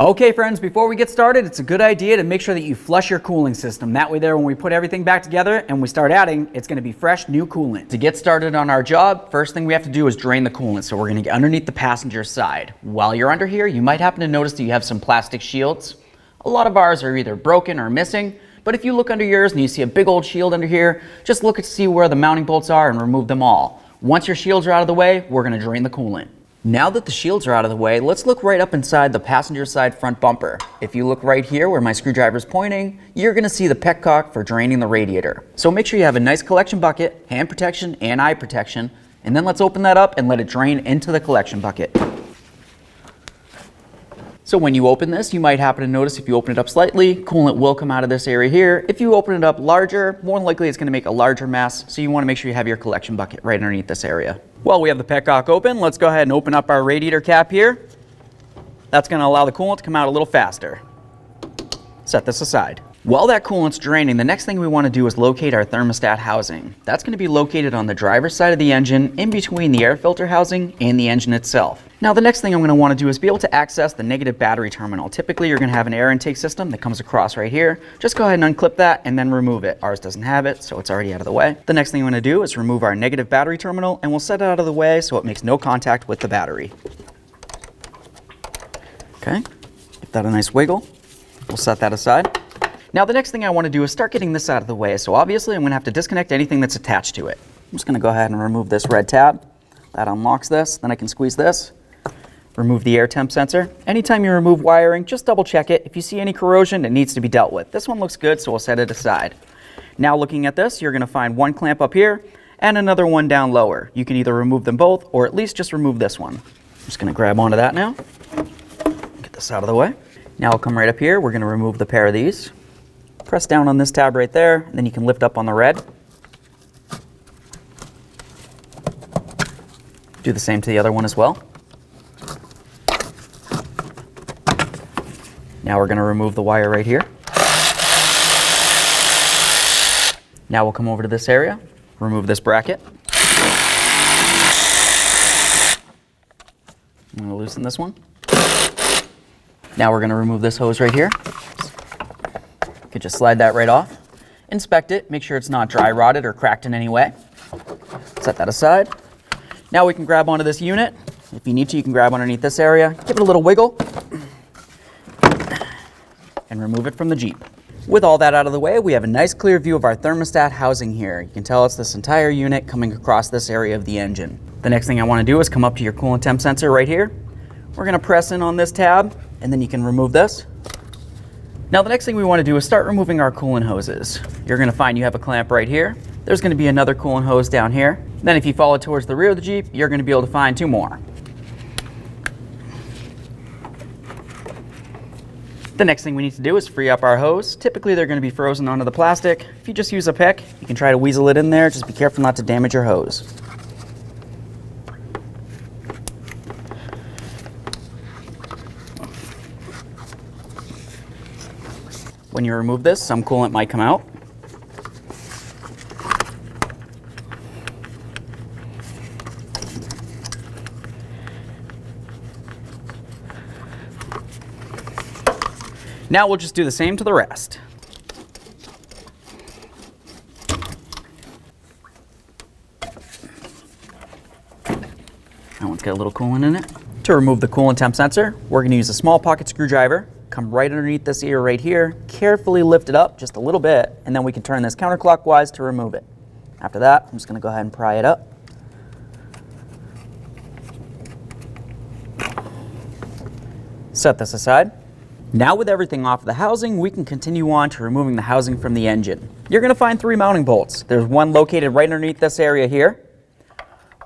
Okay friends, before we get started, it's a good idea to make sure that you flush your cooling system. That way there, when we put everything back together and we start adding, it's gonna be fresh, new coolant. To get started on our job, first thing we have to do is drain the coolant. So we're gonna get underneath the passenger side. While you're under here, you might happen to notice that you have some plastic shields. A lot of ours are either broken or missing, but if you look under yours and you see a big old shield under here, just look to see where the mounting bolts are and remove them all. Once your shields are out of the way, we're gonna drain the coolant. Now that the shields are out of the way, let's look right up inside the passenger side front bumper. If you look right here where my screwdriver is pointing, you're going to see the petcock for draining the radiator. So make sure you have a nice collection bucket, hand protection and eye protection, and then let's open that up and let it drain into the collection bucket. So when you open this, you might happen to notice if you open it up slightly, coolant will come out of this area here. If you open it up larger, more than likely it's going to make a larger mess, so you want to make sure you have your collection bucket right underneath this area. While we have the petcock open, let's go ahead and open up our radiator cap here. That's going to allow the coolant to come out a little faster. Set this aside. While that coolant's draining, the next thing we want to do is locate our thermostat housing. That's going to be located on the driver's side of the engine, in between the air filter housing and the engine itself. Now the next thing I'm going to want to do is be able to access the negative battery terminal. Typically you're going to have an air intake system that comes across right here. Just go ahead and unclip that and then remove it. Ours doesn't have it, so it's already out of the way. The next thing I'm going to do is remove our negative battery terminal, and we'll set it out of the way so it makes no contact with the battery. Okay, give that a nice wiggle. We'll set that aside. Now the next thing I want to do is start getting this out of the way. So obviously I'm going to have to disconnect anything that's attached to it. I'm just going to go ahead and remove this red tab. That unlocks this. Then I can squeeze this. Remove the air temp sensor. Anytime you remove wiring, just double check it. If you see any corrosion, it needs to be dealt with. This one looks good, so we'll set it aside. Now looking at this, you're going to find one clamp up here and another one down lower. You can either remove them both or at least just remove this one. I'm just going to grab onto that now. Get this out of the way. Now I'll come right up here. We're going to remove the pair of these. Press down on this tab right there, and then you can lift up on the red. Do the same to the other one as well. Now we're going to remove the wire right here. Now we'll come over to this area, remove this bracket. I'm going to loosen this one. Now we're going to remove this hose right here. You could just slide that right off. Inspect it, make sure it's not dry rotted or cracked in any way. Set that aside. Now we can grab onto this unit. If you need to, you can grab underneath this area, give it a little wiggle, and remove it from the Jeep. With all that out of the way, we have a nice clear view of our thermostat housing here. You can tell it's this entire unit coming across this area of the engine. The next thing I want to do is come up to your coolant temp sensor right here. We're going to press in on this tab, and then you can remove this. Now the next thing we want to do is start removing our coolant hoses. You're going to find you have a clamp right here. There's going to be another coolant hose down here. Then if you follow towards the rear of the Jeep, you're going to be able to find two more. The next thing we need to do is free up our hose. Typically they're going to be frozen onto the plastic. If you just use a pick, you can try to weasel it in there. Just be careful not to damage your hose. When you remove this, some coolant might come out. Now we'll just do the same to the rest. That one's got a little coolant in it. To remove the coolant temp sensor, we're going to use a small pocket screwdriver. Come right underneath this ear right here, carefully lift it up just a little bit, and then we can turn this counterclockwise to remove it. After that, I'm just going to go ahead and pry it up. Set this aside. Now with everything off the housing, we can continue on to removing the housing from the engine. You're going to find three mounting bolts. There's one located right underneath this area here,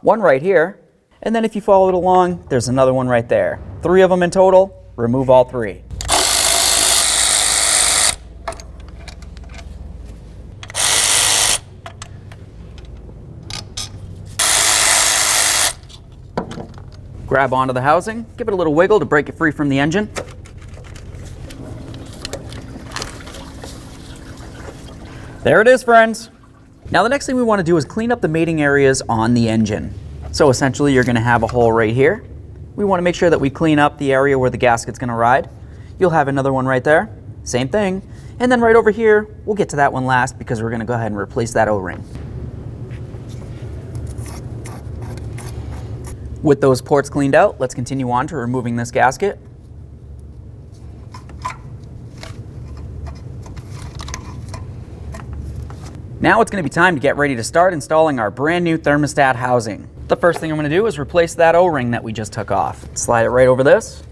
one right here, and then if you follow it along, there's another one right there. Three of them in total. Remove all three. Grab onto the housing, give it a little wiggle to break it free from the engine. There it is, friends. Now the next thing we want to do is clean up the mating areas on the engine. So essentially you're going to have a hole right here. We want to make sure that we clean up the area where the gasket's going to ride. you'll have another one right there. Same thing. And then right over here, we'll get to that one last because we're going to go ahead and replace that O-ring. With those ports cleaned out, let's continue on to removing this gasket. Now it's going to be time to get ready to start installing our brand new thermostat housing. The first thing I'm going to do is replace that O-ring that we just took off. Slide it right over this.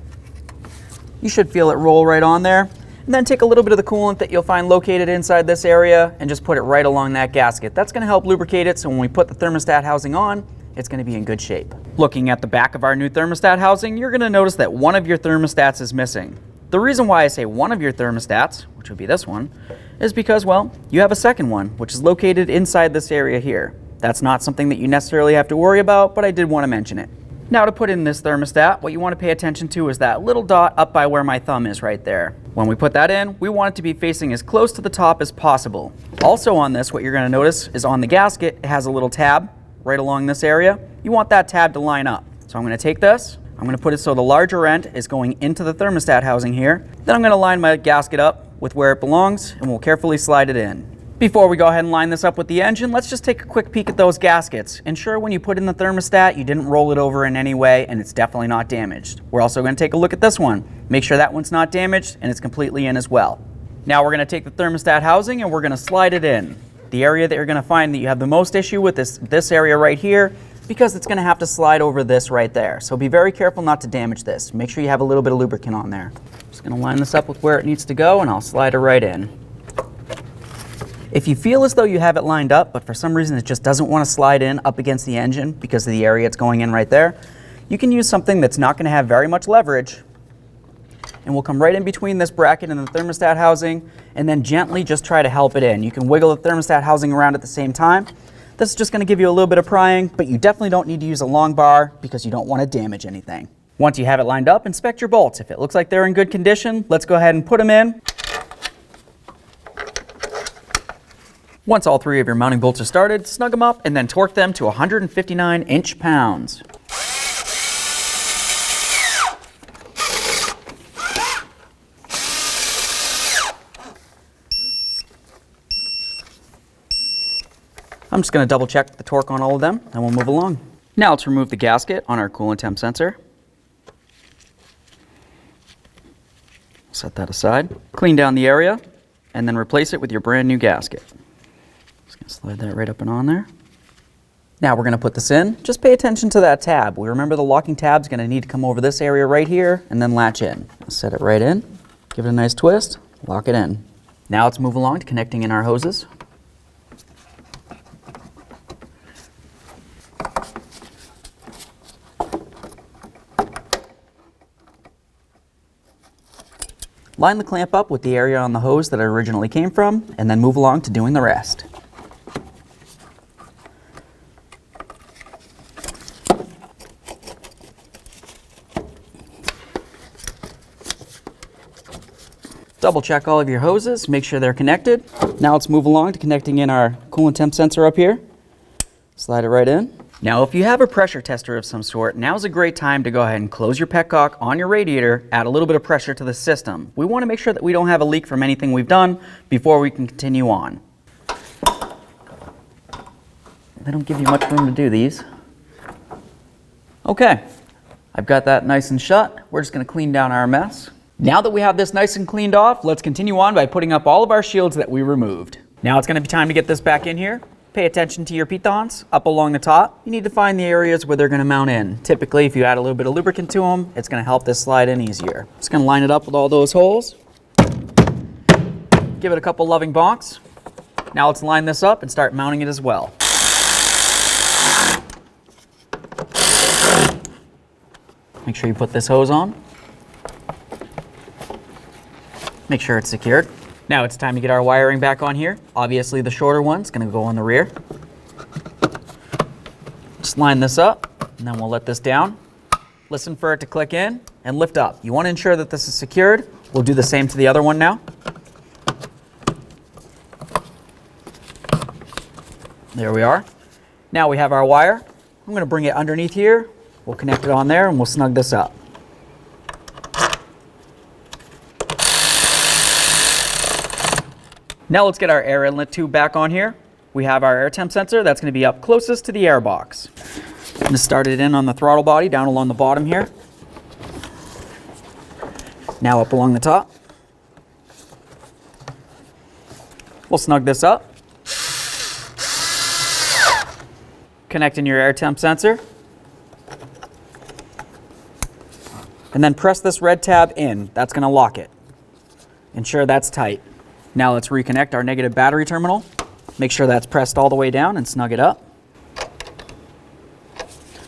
You should feel it roll right on there. And then take a little bit of the coolant that you'll find located inside this area and just put it right along that gasket. That's going to help lubricate it so when we put the thermostat housing on, it's going to be in good shape. Looking at the back of our new thermostat housing, you're going to notice that one of your thermostats is missing. The reason why I say one of your thermostats, which would be this one, is because, well, you have a second one, which is located inside this area here. That's not something that you necessarily have to worry about, but I did want to mention it. Now to put in this thermostat, what you want to pay attention to is that little dot up by where my thumb is right there. When we put that in, we want it to be facing as close to the top as possible. Also on this, what you're going to notice is on the gasket, it has a little tab right along this area. You want that tab to line up. So I'm going to take this, I'm going to put it so the larger end is going into the thermostat housing here. Then I'm going to line my gasket up with where it belongs, and we'll carefully slide it in. Before we go ahead and line this up with the engine, let's just take a quick peek at those gaskets. Ensure when you put in the thermostat, you didn't roll it over in any way, and it's definitely not damaged. We're also going to take a look at this one. Make sure that one's not damaged, and it's completely in as well. Now we're going to take the thermostat housing, and we're going to slide it in. The area that you're going to find that you have the most issue with is this area right here, because it's going to have to slide over this right there. So be very careful not to damage this. Make sure you have a little bit of lubricant on there. Just going to line this up with where it needs to go, and I'll slide it right in. If you feel as though you have it lined up, but for some reason it just doesn't want to slide in up against the engine because of the area it's going in right there, you can use something that's not going to have very much leverage, and we'll come right in between this bracket and the thermostat housing, and then gently just try to help it in. You can wiggle the thermostat housing around at the same time. This is just going to give you a little bit of prying, but you definitely don't need to use a long bar because you don't want to damage anything. Once you have it lined up, inspect your bolts. If it looks like they're in good condition, let's go ahead and put them in. Once all three of your mounting bolts are started, snug them up and then torque them to 159 inch-pounds. I'm just going to double check the torque on all of them and we'll move along. Now let's remove the gasket on our coolant temp sensor. Set that aside. Clean down the area and then replace it with your brand new gasket. Just going to slide that right up and on there. Now we're going to put this in. Just pay attention to that tab. We remember the locking tab's going to need to come over this area right here and then latch in. Set it right in. Give it a nice twist. Lock it in. Now let's move along to connecting in our hoses. Line the clamp up with the area on the hose that it originally came from, and then move along to doing the rest. Double check all of your hoses, make sure they're connected. Now let's move along to connecting in our coolant temp sensor up here. Slide it right in. Now if you have a pressure tester of some sort, now's a great time to go ahead and close your petcock on your radiator, add a little bit of pressure to the system. We want to make sure that we don't have a leak from anything we've done before we can continue on. They don't give you much room to do these. Okay, I've got that nice and shut. We're just going to clean down our mess. Now that we have this nice and cleaned off, let's continue on by putting up all of our shields that we removed. Now it's going to be time to get this back in here. Pay attention to your pitons up along the top. You need to find the areas where they're going to mount in. Typically, if you add a little bit of lubricant to them, it's going to help this slide in easier. Just going to line it up with all those holes. Give it a couple loving bonks. Now let's line this up and start mounting it as well. Make sure you put this hose on. Make sure it's secured. Now it's time to get our wiring back on here. Obviously the shorter one's going to go on the rear. Just line this up and then we'll let this down. Listen for it to click in and lift up. You want to ensure that this is secured. We'll do the same to the other one now. There we are. Now we have our wire. I'm going to bring it underneath here. We'll connect it on there and we'll snug this up. Now let's get our air inlet tube back on here. We have our air temp sensor that's going to be up closest to the air box. I'm going to start it in on the throttle body down along the bottom here. Now up along the top. We'll snug this up. Connect in your air temp sensor. And then press this red tab in. That's going to lock it. Ensure that's tight. Now let's reconnect our negative battery terminal. Make sure that's pressed all the way down and snug it up.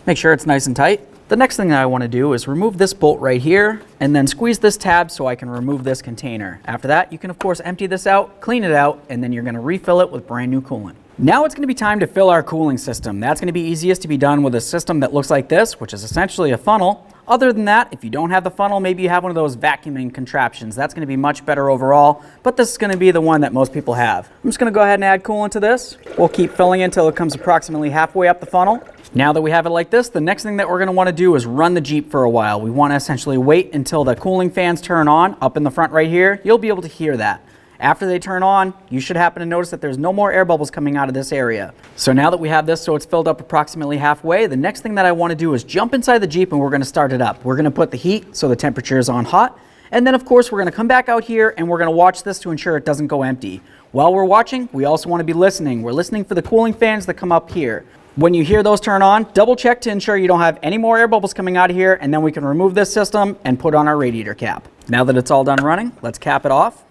Make sure it's nice and tight. The next thing that I want to do is remove this bolt right here and then squeeze this tab so I can remove this container. After that, you can of course empty this out, clean it out, and then you're going to refill it with brand new coolant. Now it's going to be time to fill our cooling system. That's going to be easiest to be done with a system that looks like this, which is essentially a funnel. Other than that, if you don't have the funnel, maybe you have one of those vacuuming contraptions. That's going to be much better overall, but this is going to be the one that most people have. I'm just going to go ahead and add coolant to this. We'll keep filling it until it comes approximately halfway up the funnel. Now that we have it like this, the next thing that we're going to want to do is run the Jeep for a while. We want to essentially wait until the cooling fans turn on up in the front right here. You'll be able to hear that. After they turn on, you should happen to notice that there's no more air bubbles coming out of this area. So now that we have this so it's filled up approximately halfway, the next thing that I want to do is jump inside the Jeep and we're going to start it up. We're going to put the heat so the temperature is on hot. And then of course we're going to come back out here and we're going to watch this to ensure it doesn't go empty. While we're watching, we also want to be listening. We're listening for the cooling fans that come up here. When you hear those turn on, double check to ensure you don't have any more air bubbles coming out of here, and then we can remove this system and put on our radiator cap. Now that it's all done running, let's cap it off.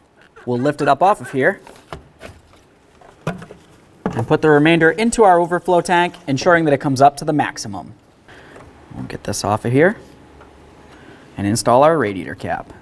We'll lift it up off of here and put the remainder into our overflow tank, ensuring that it comes up to the maximum. We'll get this off of here and install our radiator cap.